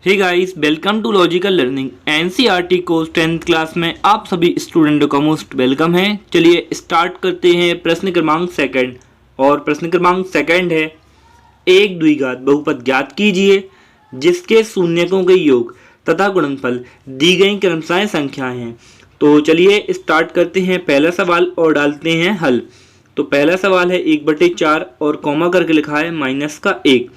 Hey guys, welcome to logical learning NCERT course 10th class में आप सभी स्टूडेंटों का मोस्ट वेलकम है। चलिए स्टार्ट करते हैं प्रश्न क्रमांक सेकंड। और प्रश्न क्रमांक सेकंड है, एक द्विघात बहुपद ज्ञात कीजिए जिसके शून्यकों के योग तथा गुणनफल दी गई क्रमशः संख्याएं हैं। तो चलिए स्टार्ट करते हैं पहला सवाल और डालते हैं हल। तो पहला सवाल है 1/4 और कॉमा करके लिखा है -1।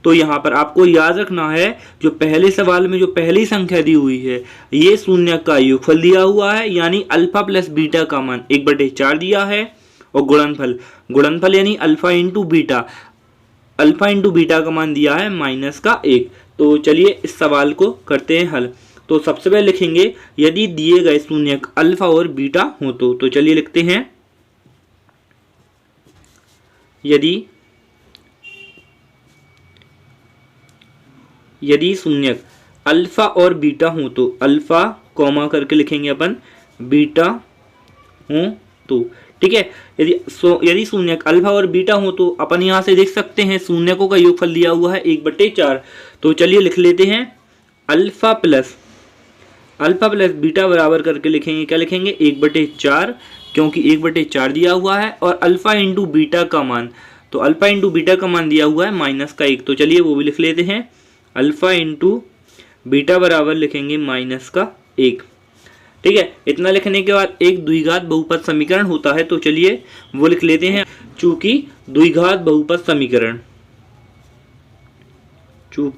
तो यहाँ पर आपको याद रखना है जो पहले सवाल में जो पहली संख्या दी हुई है ये शून्य का योगफल दिया हुआ है, यानी अल्फा प्लस बीटा का मान 1/4 दिया है। और गुणनफल यानी अल्फा इंटू बीटा का मान दिया है -1। तो चलिए इस सवाल को करते हैं हल। तो सबसे पहले लिखेंगे यदि दिए गए शून्यक अल्फा और बीटा हो तो चलिए लिखते हैं यदि शून्यक अल्फा और बीटा हो तो अल्फा कॉमा करके लिखेंगे अपन बीटा हो तो ठीक है। यदि शून्यक अल्फा और बीटा हो तो अपन यहाँ से देख सकते हैं शून्यकों का योगफल दिया हुआ है 1/4। तो चलिए लिख लेते हैं अल्फा प्लस बीटा बराबर करके लिखेंगे, क्या लिखेंगे 1/4, क्योंकि 1/4 दिया हुआ है। और अल्फा इंटू बीटा का मान, तो अल्फा इंटू बीटा का मान दिया हुआ है -1। तो चलिए वो भी लिख लेते हैं, अल्फा इंटू बीटा बराबर लिखेंगे -1। ठीक है। इतना लिखने के बाद एक द्विघात बहुपद समीकरण होता है, तो चलिए वो लिख लेते हैं। चूंकि द्विघात बहुपद समीकरण, तो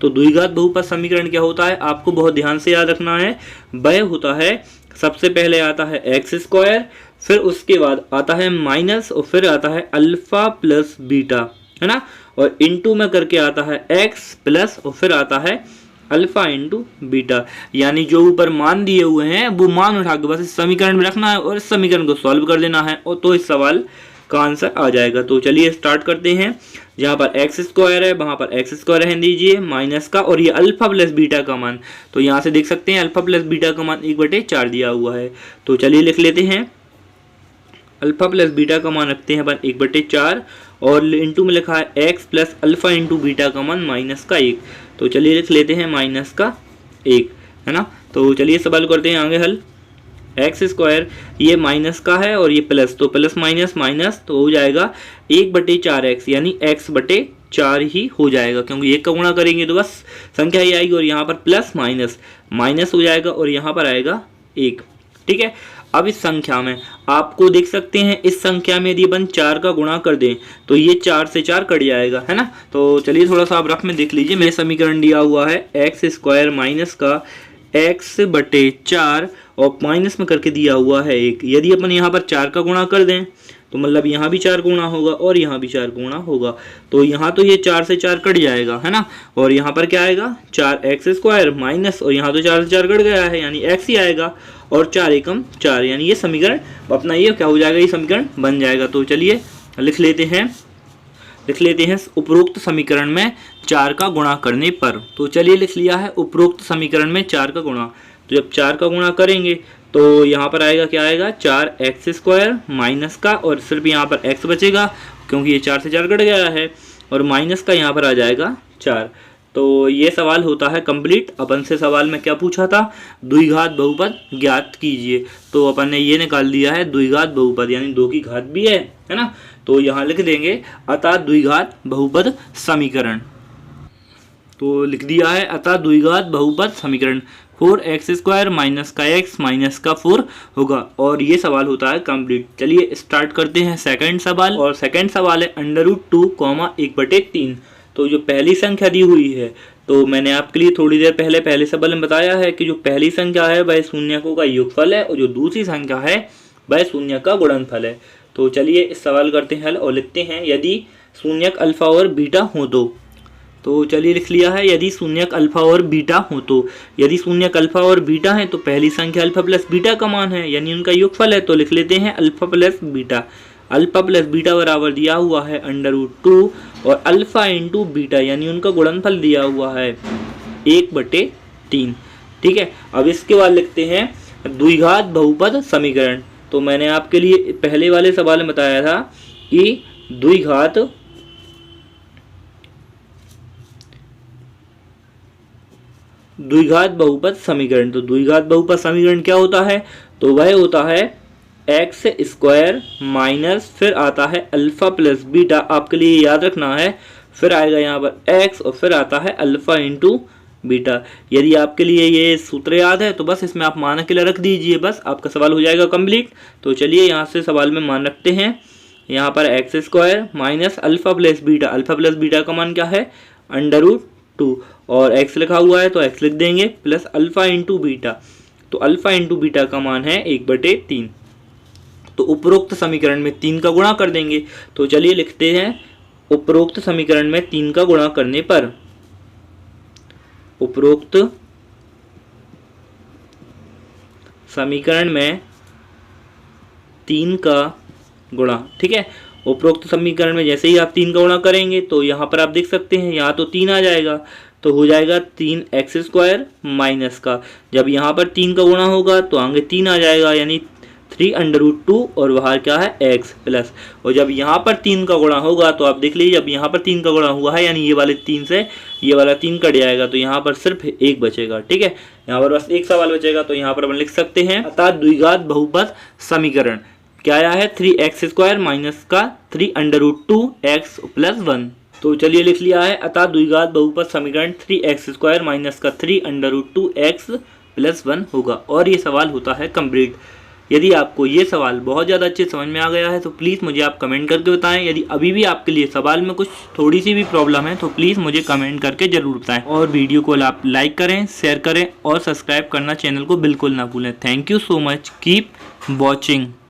द्विघात बहुपद समीकरण क्या होता है आपको बहुत ध्यान से याद रखना है। वह होता है, सबसे पहले आता है x², फिर उसके बाद आता है माइनस और फिर आता है अल्फा प्लस बीटा, है ना। और इनटू में करके आता है x प्लस और फिर आता है अल्फा इंटू बीटा, यानी जो ऊपर मान दिए हुए हैं वो मान उठा के बस इस समीकरण में रखना है और इस समीकरण को सॉल्व कर देना है और तो इस सवाल का आंसर आ जाएगा। तो चलिए स्टार्ट करते हैं। जहाँ पर x² है वहाँ पर x² रहने दीजिए माइनस का, और ये अल्फा प्लस बीटा का मान, तो यहाँ से देख सकते हैं अल्फा प्लस बीटा का मान 1/4 दिया हुआ है। तो चलिए लिख लेते हैं अल्फा प्लस बीटा का मान रखते हैं अपन 1/4 और इंटू में लिखा है x plus alpha into beta का मान -1। तो चलिए लिख लेते हैं -1, है ना। तो चलिए सवाल करते हैं आगे हल। x², ये माइनस का है और ये प्लस, तो प्लस माइनस तो हो जाएगा 1/4x, यानी x/4 ही हो जाएगा, क्योंकि 1 का गुणा करेंगे तो बस संख्या ही आएगी। और यहाँ पर प्लस माइनस हो जाएगा और यहाँ पर आएगा 1। ठीक है। अब इस संख्या में आपको देख सकते हैं, इस संख्या में यदि अपन 4 का गुणा कर दें तो ये 4 से 4 कट जाएगा, है ना। तो चलिए थोड़ा सा आप रफ में देख लीजिए। मेरे समीकरण दिया हुआ है x² माइनस का x/4 और माइनस में करके दिया हुआ है 1। यदि अपन यहाँ पर 4 का गुणा कर दें तो मतलब यहाँ भी 4 गुणा होगा और यहाँ भी 4 गुणा होगा, तो यहाँ तो ये 4 से 4 कट जाएगा, है ना। और यहाँ पर क्या आएगा 4x² माइनस, और यहाँ तो 4 से 4 कट गया है यानी x ही आएगा, और 4 एकम 4, यानी ये समीकरण अपना ये क्या हो जाएगा, ये समीकरण बन जाएगा। तो चलिए लिख लेते हैं उपरोक्त समीकरण में 4 का गुणा करने पर। तो चलिए लिख लिया है उपरोक्त समीकरण में 4 का गुणा। तो जब 4 का गुणा करेंगे तो यहाँ पर आएगा, क्या आएगा 4x² माइनस का, और सिर्फ यहाँ पर x बचेगा क्योंकि ये 4 से 4 कट गया है, और माइनस का यहाँ पर आ जाएगा 4। तो ये सवाल होता है कंप्लीट। अपन से सवाल में क्या पूछा था, द्विघात बहुपद ज्ञात कीजिए, तो अपन ने ये निकाल दिया है द्विघात बहुपद, यानी 2 की घात भी है ना। तो यहाँ लिख देंगे अतः द्विघात बहुपद समीकरण। तो लिख दिया है अतः द्विघात बहुपद समीकरण 4x² माइनस का x माइनस का 4 होगा, और ये सवाल होता है कंप्लीट। चलिए स्टार्ट करते हैं सेकंड सवाल। और सेकंड सवाल है √2, 1/3। तो जो पहली संख्या दी हुई है, तो मैंने आपके लिए थोड़ी देर पहले सवाल में बताया है कि जो पहली संख्या है वह शून्यकों का योगफल है और जो दूसरी संख्या है वह शून्य का गुणनफल है। तो चलिए इस सवाल करते हैं हल और लिखते हैं यदि शून्यक अल्फा और बीटा हो तो चलिए लिख लिया है यदि शून्यक अल्फा और बीटा हो तो। यदि शून्यक अल्फा और बीटा है तो पहली संख्या अल्फा प्लस बीटा का मान है, यानी उनका योगफल है। तो लिख लेते हैं अल्फा प्लस बीटा बराबर दिया हुआ है √2 और अल्फा इंटू बीटा, यानी उनका गुणनफल दिया हुआ है 1/3। ठीक है। अब इसके बाद लिखते हैं द्विघात बहुपद समीकरण। तो मैंने आपके लिए पहले वाले सवाल में बताया था कि द्विघात बहुपद समीकरण। तो द्विघात बहुपद समीकरण क्या होता है? तो वह होता है एक्स स्क्वायर माइनस फिर आता है अल्फा प्लस बीटा, आपके लिए याद रखना है, फिर आएगा यहाँ पर एक्स और फिर आता है अल्फा इंटू बीटा। यदि आपके लिए ये सूत्र याद है तो बस इसमें आप मान के लिए रख दीजिए, बस आपका सवाल हो जाएगा कंप्लीट। तो चलिए यहाँ से सवाल में मान रखते हैं। यहाँ पर x square minus alpha plus beta, alpha plus beta का मान क्या है? √2, और एक्स लिखा हुआ है तो एक्स लिख देंगे, प्लस अल्फा इंटू बीटा, तो अल्फा इंटू बीटा का मान है 1/3। तो उपरोक्त समीकरण में 3 का गुणा कर देंगे। तो चलिए लिखते हैं, उपरोक्त समीकरण में 3 का गुणा करने पर, उपरोक्त समीकरण में 3 का गुणा, ठीक है। उपरोक्त समीकरण में जैसे ही आप 3 का गुणा करेंगे तो यहाँ पर आप देख सकते हैं यहाँ तो 3 आ जाएगा, तो हो जाएगा 3x स्क्वायर माइनस का, जब यहाँ पर 3 का गुणा होगा तो आगे 3 आ जाएगा, यानी 3√2 और बाहर क्या है x प्लस, और जब यहाँ पर 3 का गुणा होगा तो आप देख लीजिए जब यहाँ पर 3 का गुणा हुआ है यानी ये वाले 3 से ये वाला 3 कट जाएगा, तो यहाँ पर सिर्फ 1 बचेगा, ठीक है। यहाँ पर बस एक सवाल बचेगा, तो यहाँ पर अपन लिख सकते हैं अतः द्विघात बहुपद समीकरण क्या आया है? 3x स्क्वायर माइनस का 3√2x प्लस 1। तो चलिए लिख लिया है, अतः द्विघात बहुपद समीकरण 3x स्क्वायर माइनस का 3√2x प्लस 1 होगा, और ये सवाल होता है कंप्लीट। यदि आपको ये सवाल बहुत ज़्यादा अच्छे समझ में आ गया है तो प्लीज़ मुझे आप कमेंट करके बताएं। यदि अभी भी आपके लिए सवाल में कुछ थोड़ी सी भी प्रॉब्लम है तो प्लीज़ मुझे कमेंट करके ज़रूर बताएं, और वीडियो को आप लाइक करें, शेयर करें और सब्सक्राइब करना चैनल को बिल्कुल ना भूलें। Thank you so much, keep watching.